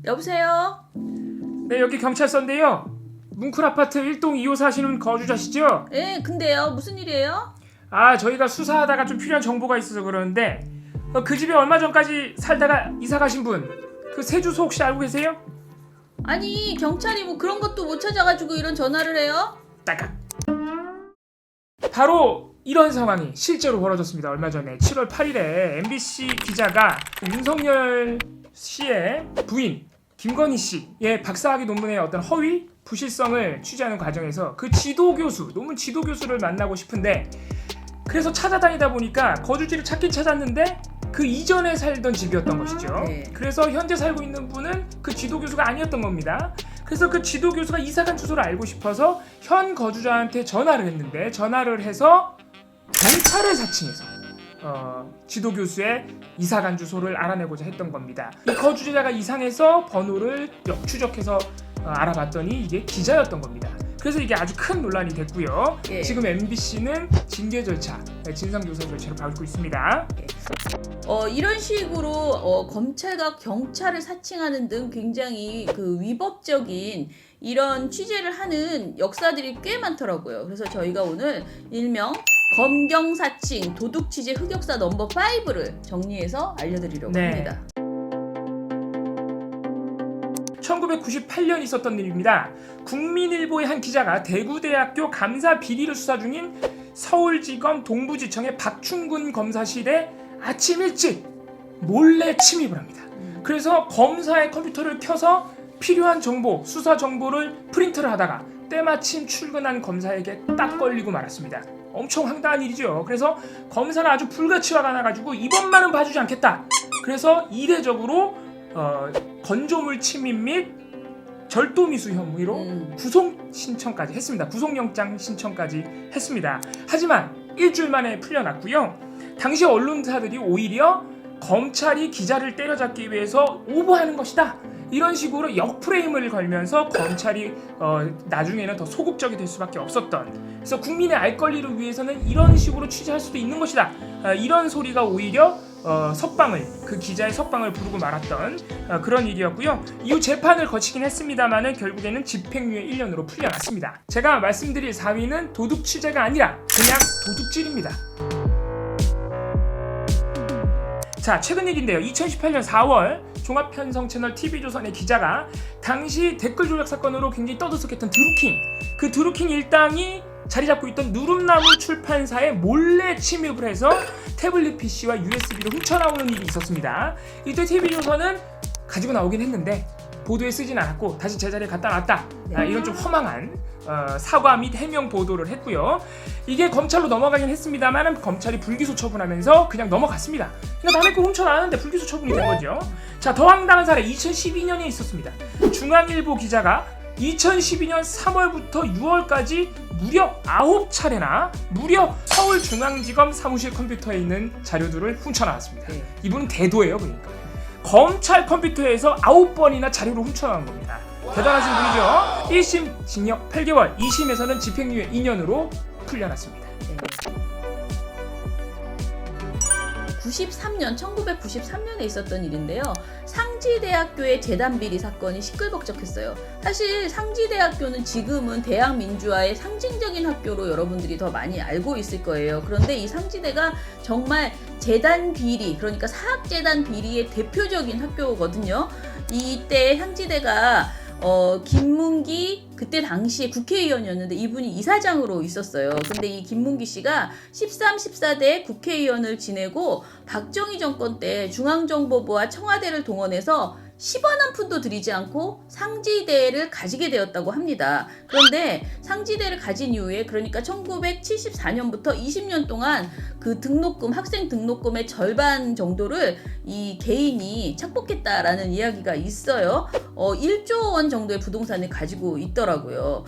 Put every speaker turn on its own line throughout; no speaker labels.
여보세요?
네, 여기 경찰서인데요. 뭉클 아파트 1동 2호 사시는 거주자시죠?
예, 근데요, 무슨 일이에요?
저희가 수사하다가 좀 필요한 정보가 있어서 그러는데 그 집에 얼마 전까지 살다가 이사 가신 분, 그 새 주소 혹시 알고 계세요?
아니, 경찰이 뭐 그런 것도 못 찾아가지고 이런 전화를 해요?
따깍. 바로 이런 상황이 실제로 벌어졌습니다. 얼마 전에 7월 8일에 MBC 기자가 윤석열 씨의 부인 김건희 씨의 박사학위 논문의 어떤 허위 부실성을 취재하는 과정에서 그 지도교수, 논문 지도교수를 만나고 싶은데, 그래서 찾아다니다 보니까 거주지를 찾긴 찾았는데 그 이전에 살던 집이었던 것이죠.
네.
그래서 현재 살고 있는 분은 그 지도교수가 아니었던 겁니다. 그래서 그 지도교수가 이사간 주소를 알고 싶어서 현 거주자한테 전화를 했는데, 전화를 해서 경찰을 사칭해서 지도교수의 이사간 주소를 알아내고자 했던 겁니다. 이 거주자가 이상해서 번호를 역추적해서 알아봤더니 이게 기자였던 겁니다. 그래서 이게 아주 큰 논란이 됐고요.
예.
지금 MBC는 징계 절차, 진상조사 절차를 밟고 있습니다.
이런 식으로 검찰과 경찰을 사칭하는 등 굉장히 그 위법적인 이런 취재를 하는 역사들이 꽤 많더라고요. 그래서 저희가 오늘 일명 검경사칭 도둑취재 흑역사 넘버 5를 정리해서 알려드리려고 합니다.
1998년 있었던 일입니다. 국민일보의 한 기자가 대구대학교 감사 비리를 수사 중인 서울지검 동부지청의 박충근 검사실에 아침 일찍 몰래 침입을 합니다. 그래서 검사의 컴퓨터를 켜서 필요한 정보, 수사 정보를 프린트를 하다가 때마침 출근한 검사에게 딱 걸리고 말았습니다. 엄청 황당한 일이죠. 그래서 검사가 아주 불같이 화가 나가지고 이번만은 봐주지 않겠다. 그래서 이례적으로 건조물 침입 및 절도미수 혐의로 구속 신청까지 했습니다. 구속영장 신청까지 했습니다. 하지만 일주일 만에 풀려났고요. 당시 언론사들이 오히려 검찰이 기자를 때려잡기 위해서 오버하는 것이다, 이런 식으로 역프레임을 걸면서 검찰이 나중에는 더 소극적이 될 수밖에 없었던, 그래서 국민의 알 권리를 위해서는 이런 식으로 취재할 수도 있는 것이다, 이런 소리가 오히려 그 기자의 석방을 부르고 말았던 그런 일이었고요. 이후 재판을 거치긴 했습니다만은 결국에는 집행유예 1년으로 풀려났습니다. 제가 말씀드릴 4위는 도둑 취재가 아니라 그냥 도둑질입니다. 자, 최근 일인데요. 2018년 4월 종합편성 채널 TV조선의 기자가 당시 댓글 조작 사건으로 굉장히 떠들썩했던 드루킹, 그 드루킹 일당이 자리 잡고 있던 누름나무 출판사에 몰래 침입을 해서 태블릿 PC와 USB를 훔쳐나오는 일이 있었습니다. 이때 TV조선은 가지고 나오긴 했는데 보도에 쓰진 않았고 다시 제자리에 갖다 놨다, 이런 좀 허망한 사과 및 해명 보도를 했고요. 이게 검찰로 넘어가긴 했습니다만 검찰이 불기소 처분하면서 그냥 넘어갔습니다. 그러니까 남의 거 훔쳐나왔는데 불기소 처분이 된 거죠. 자, 더 황당한 사례 2012년에 있었습니다. 중앙일보 기자가 2012년 3월부터 6월까지 무려 9차례나 무려 서울중앙지검 사무실 컴퓨터에 있는 자료들을 훔쳐나왔습니다. 이분은 대도예요. 그러니까 검찰 컴퓨터에서 9번이나 자료를 훔쳐나온 겁니다. 대단하신 분이죠. 1심 징역 8개월, 2심에서는 집행유예 2년으로 풀려났습니다.
1993년에 있었던 일인데요. 상지대학교의 재단비리 사건이 시끌벅적했어요. 사실 상지대학교는 지금은 대학민주화의 상징적인 학교로 여러분들이 더 많이 알고 있을 거예요. 그런데 이 상지대가 정말 재단비리, 그러니까 사학재단 비리의 대표적인 학교거든요. 이때 상지대가 김문기 그때 당시에 국회의원이었는데 이분이 이사장으로 있었어요. 근데 이 김문기 씨가 13, 14대 국회의원을 지내고 박정희 정권 때 중앙정보부와 청와대를 동원해서 10원 한 푼도 들이지 않고 상지대를 가지게 되었다고 합니다. 그런데 상지대를 가진 이후에, 그러니까 1974년부터 20년 동안 그 등록금, 학생 등록금의 절반 정도를 이 개인이 착복했다라는 이야기가 있어요. 1조 원 정도의 부동산을 가지고 있더라고요.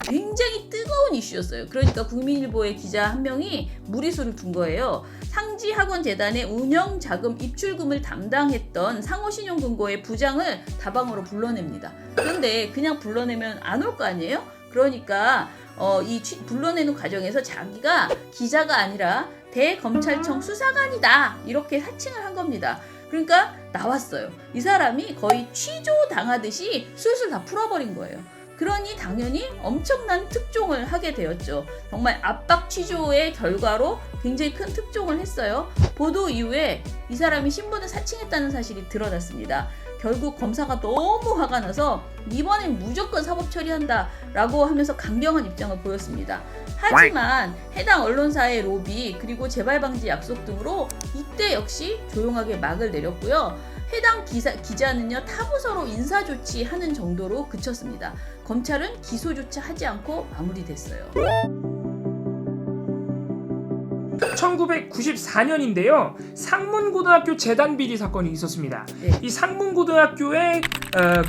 굉장히 뜨거운 이슈였어요. 그러니까 국민일보의 기자 한 명이 무리수를 둔 거예요. 상지학원재단의 운영 자금 입출금을 담당했던 상호신용금고의 부장을 다방으로 불러냅니다. 그런데 그냥 불러내면 안 올 거 아니에요? 그러니까 불러내는 과정에서 자기가 기자가 아니라 대검찰청 수사관이다 이렇게 사칭을 한 겁니다. 그러니까 나왔어요. 이 사람이 거의 취조 당하듯이 술술 다 풀어버린 거예요. 그러니 당연히 엄청난 특종을 하게 되었죠. 정말 압박 취조의 결과로 굉장히 큰 특종을 했어요. 보도 이후에 이 사람이 신분을 사칭했다는 사실이 드러났습니다. 결국 검사가 너무 화가 나서 이번엔 무조건 사법 처리한다 라고 하면서 강경한 입장을 보였습니다. 하지만 해당 언론사의 로비 그리고 재발 방지 약속 등으로 이때 역시 조용하게 막을 내렸고요. 해당 기자는요 타부서로 인사조치하는 정도로 그쳤습니다. 검찰은 기소조차 하지 않고 마무리됐어요.
1994년인데요. 상문고등학교 재단 비리 사건이 있었습니다.
네.
이 상문고등학교의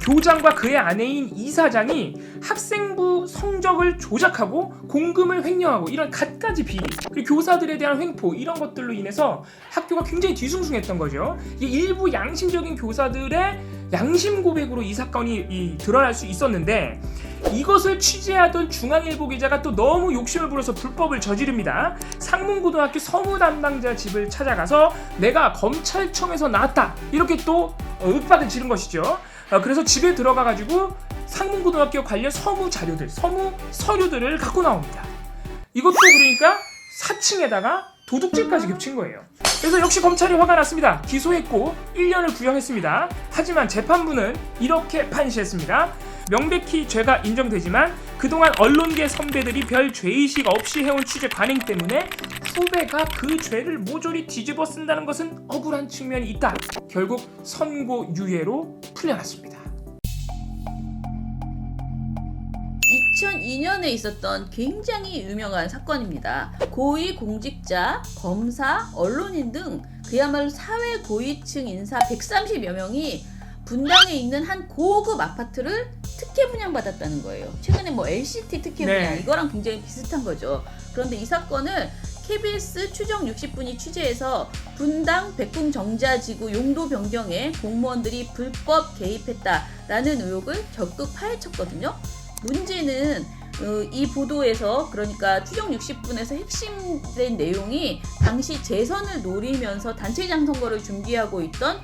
교장과 그의 아내인 이사장이 학생부 성적을 조작하고 공금을 횡령하고 이런 갖가지 비리 그리고 교사들에 대한 횡포 이런 것들로 인해서 학교가 굉장히 뒤숭숭했던 거죠. 이 일부 양심적인 교사들의 양심 고백으로 이 사건이 드러날 수 있었는데 이것을 취재하던 중앙일보 기자가 또 너무 욕심을 부려서 불법을 저지릅니다. 상문고등학교 서무 담당자 집을 찾아가서 내가 검찰청에서 나왔다 이렇게 또 윽박을 지른 것이죠. 그래서 집에 들어가가지고 상문고등학교 관련 서무 자료들, 서무 서류들을 갖고 나옵니다. 이것도 그러니까 사칭에다가 도둑질까지 겹친 거예요. 그래서 역시 검찰이 화가 났습니다. 기소했고 1년을 구형했습니다. 하지만 재판부는 이렇게 판시했습니다. 명백히 죄가 인정되지만 그동안 언론계 선배들이 별 죄의식 없이 해온 취재 관행 때문에 후배가 그 죄를 모조리 뒤집어 쓴다는 것은 억울한 측면이 있다. 결국 선고유예로 풀려났습니다.
2002년에 있었던 굉장히 유명한 사건입니다. 고위공직자, 검사, 언론인 등 그야말로 사회 고위층 인사 130여 명이 분당에 있는 한 고급 아파트를 특혜 분양받았다는 거예요. 최근에 LCT 특혜 분양 이거랑 굉장히 비슷한 거죠. 그런데 이 사건을 KBS 추정 60분이 취재해서 분당 백궁정자지구 용도 변경에 공무원들이 불법 개입했다라는 의혹을 적극 파헤쳤거든요. 문제는 이 보도에서 그러니까 추정 60분에서 핵심된 내용이 당시 재선을 노리면서 단체장 선거를 준비하고 있던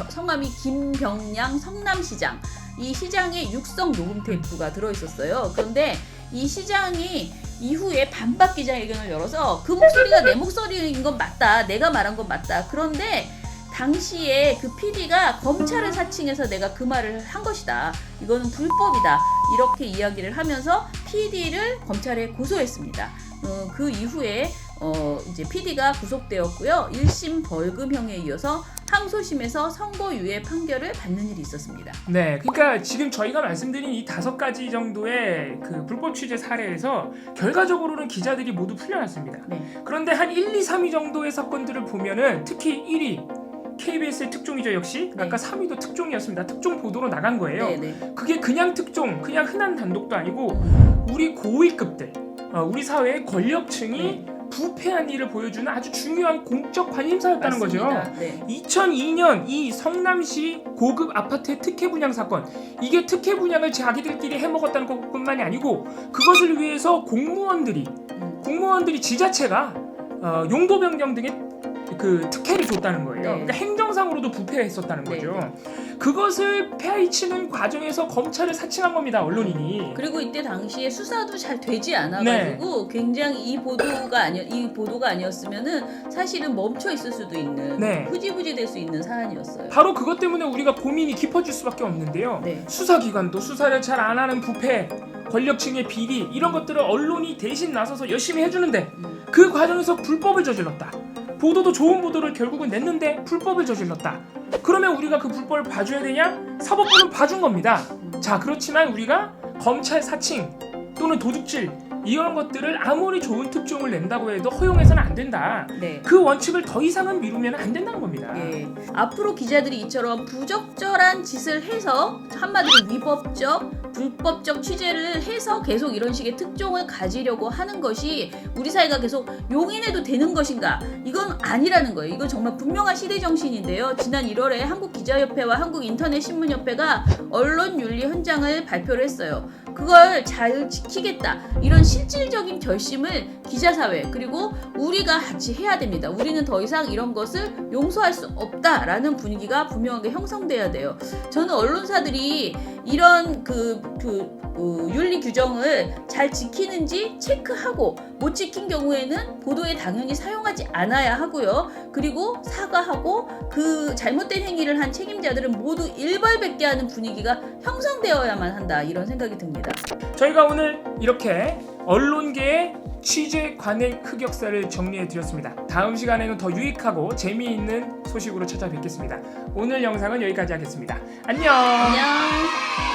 성함이 김병량 성남시장 이 시장의 육성 녹음 테이프가 들어있었어요. 그런데 이 시장이 이후에 반박 기자회견을 열어서 그 목소리가 내 목소리인 건 맞다. 내가 말한 건 맞다. 그런데 당시에 그 PD가 검찰을 사칭해서 내가 그 말을 한 것이다. 이거는 불법이다. 이렇게 이야기를 하면서 PD를 검찰에 고소했습니다. 그 이후에 이제 PD가 구속되었고요. 1심 벌금형에 이어서 항소심에서 선고유예 판결을 받는 일이 있었습니다.
네, 그러니까 지금 저희가 말씀드린 이 5가지 정도의 그 불법 취재 사례에서 결과적으로는 기자들이 모두 풀려났습니다.
네.
그런데 한 1, 2, 3위 정도의 사건들을 보면은 특히 1위 KBS의 특종이죠. 역시 아까 3위도 특종이었습니다. 특종 보도로 나간 거예요.
네네.
그게 그냥 특종, 그냥 흔한 단독도 아니고 우리 고위급들, 우리 사회의 권력층이 부패한 일을 보여주는 아주 중요한 공적 관심사였다는
맞습니다.
거죠.
네.
2002년 이 성남시 고급 아파트의 특혜 분양 사건, 이게 특혜 분양을 자기들끼리 해먹었다는 것뿐만이 아니고 그것을 위해서 공무원들이 지자체가 용도 변경 등의 그 특혜를 줬다는 거예요.
네.
그러니까 행정상으로도 부패했었다는 거죠.
네.
그것을 파헤치는 과정에서 검찰을 사칭한 겁니다. 언론인이.
그리고 이때 당시에 수사도 잘 되지 않아가지고 굉장히 이 보도가 아니었으면은 사실은 멈춰 있을 수도 있는 흐지부지 될 수 있는 사안이었어요.
바로 그것 때문에 우리가 고민이 깊어질 수밖에 없는데요. 수사기관도 수사를 잘 안 하는 부패, 권력층의 비리 이런 것들을 언론이 대신 나서서 열심히 해주는데 그 과정에서 불법을 저질렀다. 보도도 좋은 보도를 결국은 냈는데 불법을 저질렀다. 그러면 우리가 그 불법을 봐줘야 되냐? 사법부는 봐준 겁니다. 자, 그렇지만 우리가 검찰 사칭 또는 도둑질 이런 것들을 아무리 좋은 특종을 낸다고 해도 허용해서는 안 된다. 그 원칙을 더 이상은 미루면 안 된다는 겁니다.
앞으로 기자들이 이처럼 부적절한 짓을 해서 한마디로 위법적 불법적 취재를 해서 계속 이런 식의 특종을 가지려고 하는 것이 우리 사회가 계속 용인해도 되는 것인가? 이건 아니라는 거예요. 이건 정말 분명한 시대 정신인데요. 지난 1월에 한국기자협회와 한국인터넷신문협회가 언론윤리 헌장을 발표를 했어요. 그걸 잘 지키겠다. 이런 실질적인 결심을 기자사회 그리고 우리가 같이 해야 됩니다. 우리는 더 이상 이런 것을 용서할 수 없다라는 분위기가 분명하게 형성돼야 돼요. 저는 언론사들이 이런 윤리 규정을 잘 지키는지 체크하고 못 지킨 경우에는 보도에 당연히 사용하지 않아야 하고요. 그리고 사과하고 그 잘못된 행위를 한 책임자들은 모두 일벌백계 하는 분위기가 형성되어야만 한다. 이런 생각이 듭니다.
저희가 오늘 이렇게 언론계의 취재 관행 흑역사를 정리해 드렸습니다. 다음 시간에는 더 유익하고 재미있는 소식으로 찾아뵙겠습니다. 오늘 영상은 여기까지 하겠습니다. 안녕.
안녕.